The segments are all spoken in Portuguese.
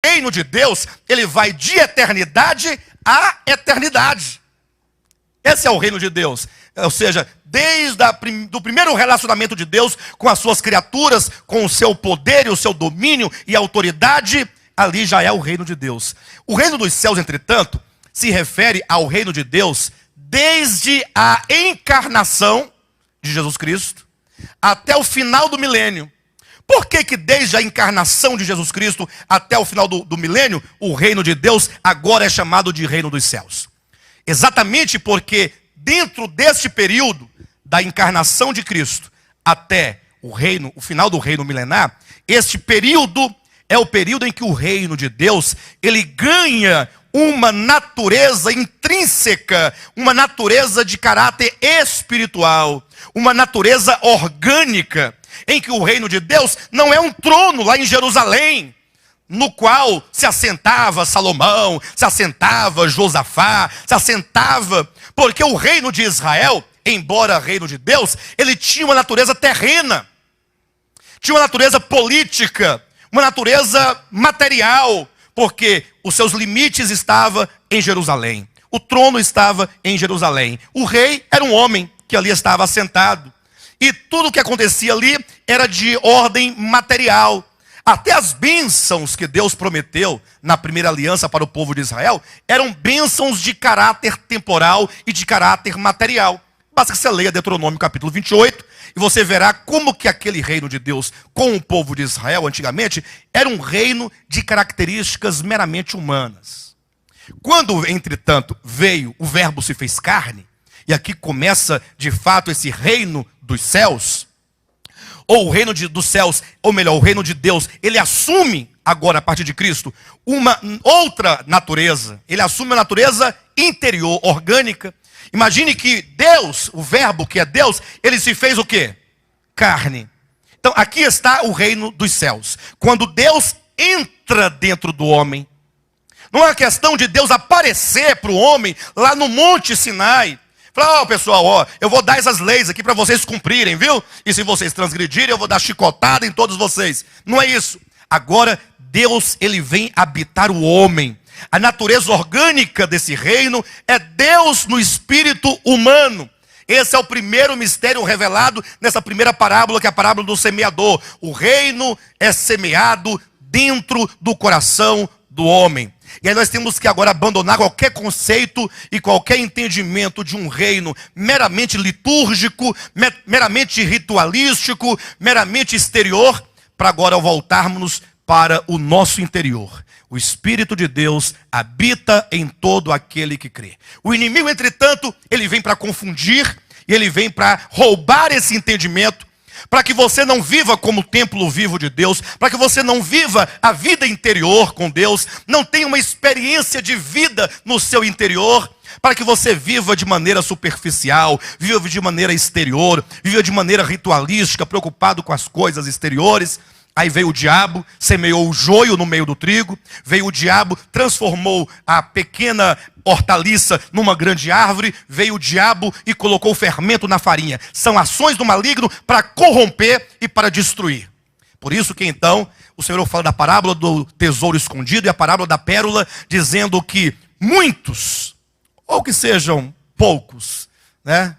reino de Deus, ele vai de eternidade a eternidade. Esse é o reino de Deus. Ou seja, desde do primeiro relacionamento de Deus com as suas criaturas, com o seu poder e o seu domínio e autoridade, ali já é o reino de Deus. O reino dos céus, entretanto, se refere ao reino de Deus desde a encarnação de Jesus Cristo até o final do milênio. Por que desde a encarnação de Jesus Cristo até o final do milênio, o reino de Deus agora é chamado de reino dos céus? Exatamente porque dentro deste período da encarnação de Cristo até o final do reino milenar, este período é o período em que o reino de Deus, ele ganha uma natureza intrínseca, uma natureza de caráter espiritual, uma natureza orgânica, em que o reino de Deus não é um trono lá em Jerusalém, no qual se assentava Salomão, se assentava Josafá, se assentava, porque o reino de Israel, embora reino de Deus, ele tinha uma natureza terrena, tinha uma natureza política, uma natureza material, porque os seus limites estavam em Jerusalém, o trono estava em Jerusalém, o rei era um homem que ali estava assentado, e tudo o que acontecia ali era de ordem material. Até as bênçãos que Deus prometeu na primeira aliança para o povo de Israel eram bênçãos de caráter temporal e de caráter material. Basta que você leia Deuteronômio capítulo 28 e você verá como que aquele reino de Deus com o povo de Israel antigamente era um reino de características meramente humanas. Quando, entretanto, veio, o verbo se fez carne, e aqui começa de fato esse reino dos céus, ou o reino dos céus, ou melhor, o reino de Deus, ele assume agora a partir de Cristo uma outra natureza. Ele assume a natureza interior, orgânica. Imagine que Deus, o verbo que é Deus, ele se fez o quê? Carne. Então aqui está o reino dos céus. Quando Deus entra dentro do homem, não é uma questão de Deus aparecer para o homem lá no Monte Sinai. Fala, pessoal, eu vou dar essas leis aqui para vocês cumprirem, viu? E se vocês transgredirem, eu vou dar chicotada em todos vocês. Não é isso. Agora, Deus, ele vem habitar o homem. A natureza orgânica desse reino é Deus no espírito humano. Esse é o primeiro mistério revelado nessa primeira parábola, que é a parábola do semeador. O reino é semeado dentro do coração do homem. E aí nós temos que agora abandonar qualquer conceito e qualquer entendimento de um reino meramente litúrgico, meramente ritualístico, meramente exterior, para agora voltarmos para o nosso interior. O Espírito de Deus habita em todo aquele que crê. O inimigo, entretanto, ele vem para confundir, e ele vem para roubar esse entendimento, para que você não viva como templo vivo de Deus, para que você não viva a vida interior com Deus, não tenha uma experiência de vida no seu interior, para que você viva de maneira superficial, viva de maneira exterior, viva de maneira ritualística, preocupado com as coisas exteriores. Aí veio o diabo, semeou o joio no meio do trigo, veio o diabo, transformou a pequena hortaliça numa grande árvore, veio o diabo e colocou o fermento na farinha. São ações do maligno para corromper e para destruir. Por isso que então o Senhor fala da parábola do tesouro escondido e a parábola da pérola, dizendo que muitos, ou que sejam poucos, né,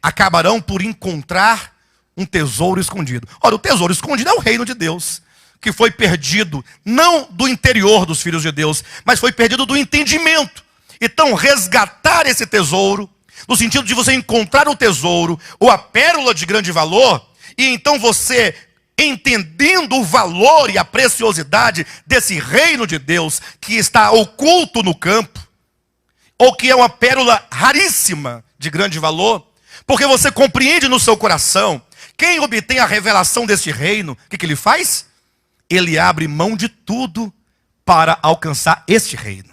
acabarão por encontrar um tesouro escondido. Ora, o tesouro escondido é o reino de Deus, que foi perdido, não do interior dos filhos de Deus, mas foi perdido do entendimento. Então, resgatar esse tesouro, no sentido de você encontrar o tesouro, ou a pérola de grande valor, e então você, entendendo o valor e a preciosidade desse reino de Deus, que está oculto no campo, ou que é uma pérola raríssima de grande valor, porque você compreende no seu coração. Quem obtém a revelação desse reino, o que ele faz? Ele abre mão de tudo para alcançar este reino.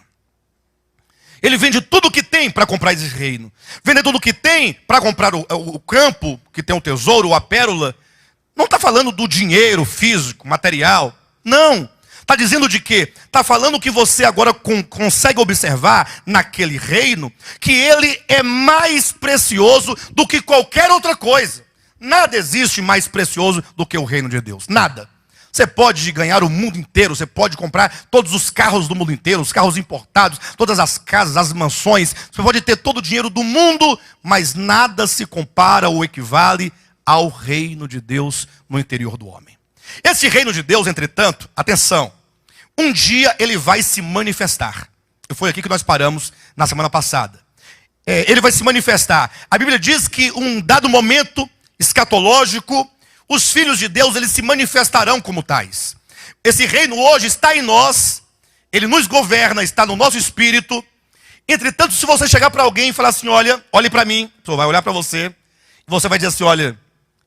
Ele vende tudo o que tem para comprar esse reino. Vende tudo o que tem para comprar o campo, que tem o tesouro, ou a pérola. Não está falando do dinheiro físico, material. Não. Está dizendo de quê? Está falando que você agora consegue observar naquele reino que ele é mais precioso do que qualquer outra coisa. Nada existe mais precioso do que o reino de Deus. Nada. Você pode ganhar o mundo inteiro, você pode comprar todos os carros do mundo inteiro, os carros importados, todas as casas, as mansões, você pode ter todo o dinheiro do mundo, mas nada se compara ou equivale ao reino de Deus no interior do homem. Esse reino de Deus, entretanto, atenção, um dia ele vai se manifestar. E foi aqui que nós paramos na semana passada. Ele vai se manifestar. A Bíblia diz que um dado momento escatológico, os filhos de Deus, eles se manifestarão como tais. Esse reino hoje está em nós, ele nos governa, está no nosso espírito. Entretanto, se você chegar para alguém e falar assim, olha, olhe para mim, a pessoa vai olhar para você, e você vai dizer assim, olha,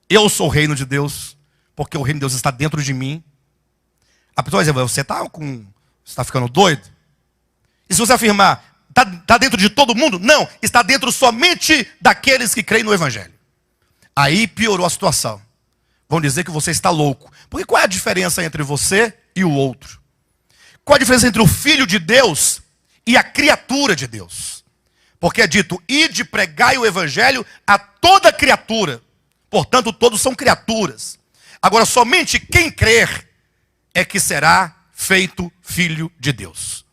eu sou o reino de Deus, porque o reino de Deus está dentro de mim. A pessoa vai dizer, você está ficando doido? E se você afirmar, está dentro de todo mundo? Não, está dentro somente daqueles que creem no Evangelho. Aí piorou a situação. Vão dizer que você está louco. Porque qual é a diferença entre você e o outro? Qual a diferença entre o Filho de Deus e a criatura de Deus? Porque é dito, ide pregai o Evangelho a toda criatura. Portanto, todos são criaturas. Agora, somente quem crer é que será feito filho de Deus.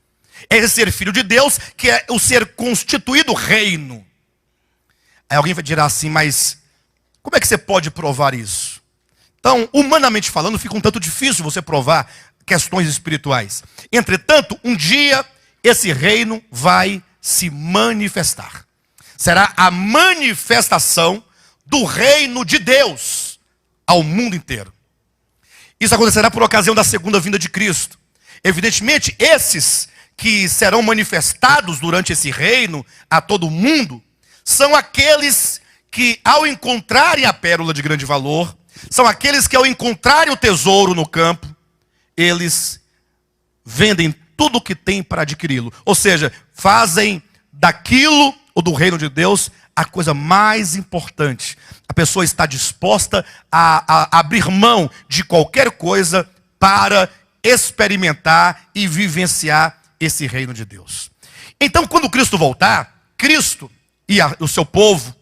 É esse ser filho de Deus que é o ser constituído reino. Aí alguém vai dizer assim, mas como é que você pode provar isso? Então, humanamente falando, fica um tanto difícil você provar questões espirituais. Entretanto, um dia, esse reino vai se manifestar. Será a manifestação do reino de Deus ao mundo inteiro. Isso acontecerá por ocasião da segunda vinda de Cristo. Evidentemente, esses que serão manifestados durante esse reino a todo mundo, são aqueles que, ao encontrarem a pérola de grande valor, são aqueles que, ao encontrarem o tesouro no campo, eles vendem tudo o que têm para adquiri-lo. Ou seja, fazem daquilo, ou do reino de Deus, a coisa mais importante. A pessoa está disposta a abrir mão de qualquer coisa para experimentar e vivenciar esse reino de Deus. Então, quando Cristo voltar, Cristo e o seu povo,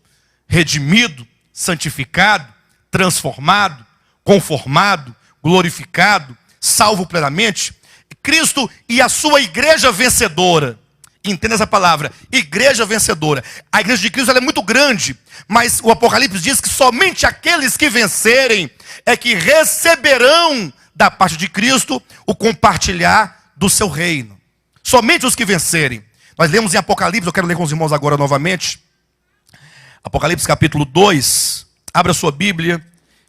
redimido, santificado, transformado, conformado, glorificado, salvo plenamente, Cristo e a sua igreja vencedora. Entenda essa palavra, igreja vencedora. A igreja de Cristo ela é muito grande, mas o Apocalipse diz que somente aqueles que vencerem é que receberão da parte de Cristo o compartilhar do seu reino. Somente os que vencerem. Nós lemos em Apocalipse, eu quero ler com os irmãos agora novamente. Apocalipse capítulo 2, abra sua Bíblia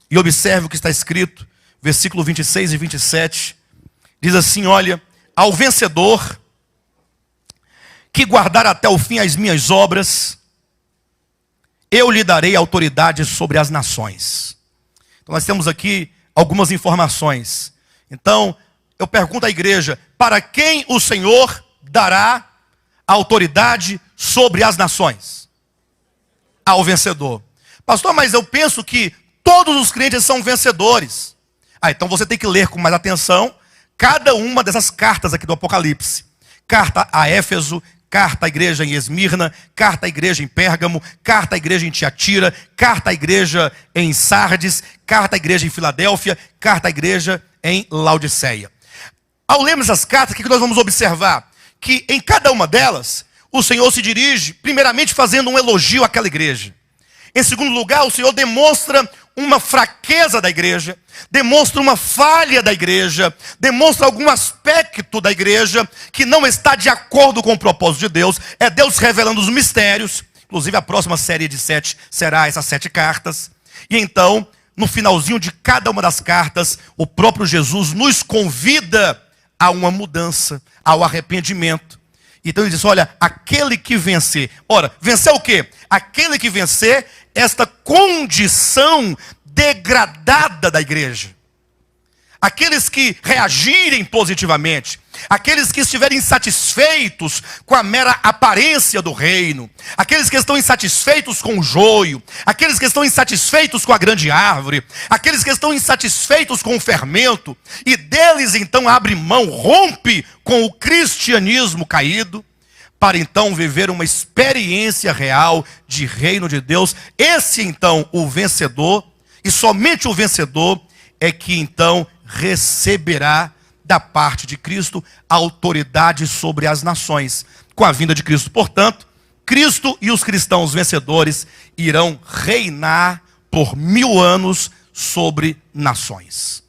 e observe o que está escrito, versículo 26 e 27. Diz assim, olha, ao vencedor que guardar até o fim as minhas obras, eu lhe darei autoridade sobre as nações. Então nós temos aqui algumas informações. Então, eu pergunto à igreja, para quem o Senhor dará autoridade sobre as nações? Ao vencedor. Pastor, mas eu penso que todos os crentes são vencedores. Então você tem que ler com mais atenção cada uma dessas cartas aqui do Apocalipse. Carta a Éfeso, carta à igreja em Esmirna, carta à igreja em Pérgamo, carta à igreja em Tiatira, carta à igreja em Sardes, carta à igreja em Filadélfia, carta à igreja em Laodiceia. Ao lermos essas cartas, o que nós vamos observar? Que em cada uma delas, o Senhor se dirige, primeiramente fazendo um elogio àquela igreja. Em segundo lugar, o Senhor demonstra uma fraqueza da igreja, demonstra uma falha da igreja, demonstra algum aspecto da igreja que não está de acordo com o propósito de Deus. É Deus revelando os mistérios. Inclusive a próxima série de 7 será essas 7 cartas. E então, no finalzinho de cada uma das cartas, o próprio Jesus nos convida a uma mudança, ao arrependimento. Então ele diz, olha, aquele que vencer. Ora, vencer o quê? Aquele que vencer esta condição degradada da igreja. Aqueles que reagirem positivamente. Aqueles que estiverem insatisfeitos com a mera aparência do reino. Aqueles que estão insatisfeitos com o joio. Aqueles que estão insatisfeitos com a grande árvore. Aqueles que estão insatisfeitos com o fermento. E deles então abre mão, rompe com o cristianismo caído. Para então viver uma experiência real de reino de Deus. Esse então o vencedor. E somente o vencedor é que então receberá da parte de Cristo autoridade sobre as nações, com a vinda de Cristo. Portanto, Cristo e os cristãos vencedores irão reinar por 1000 anos sobre nações.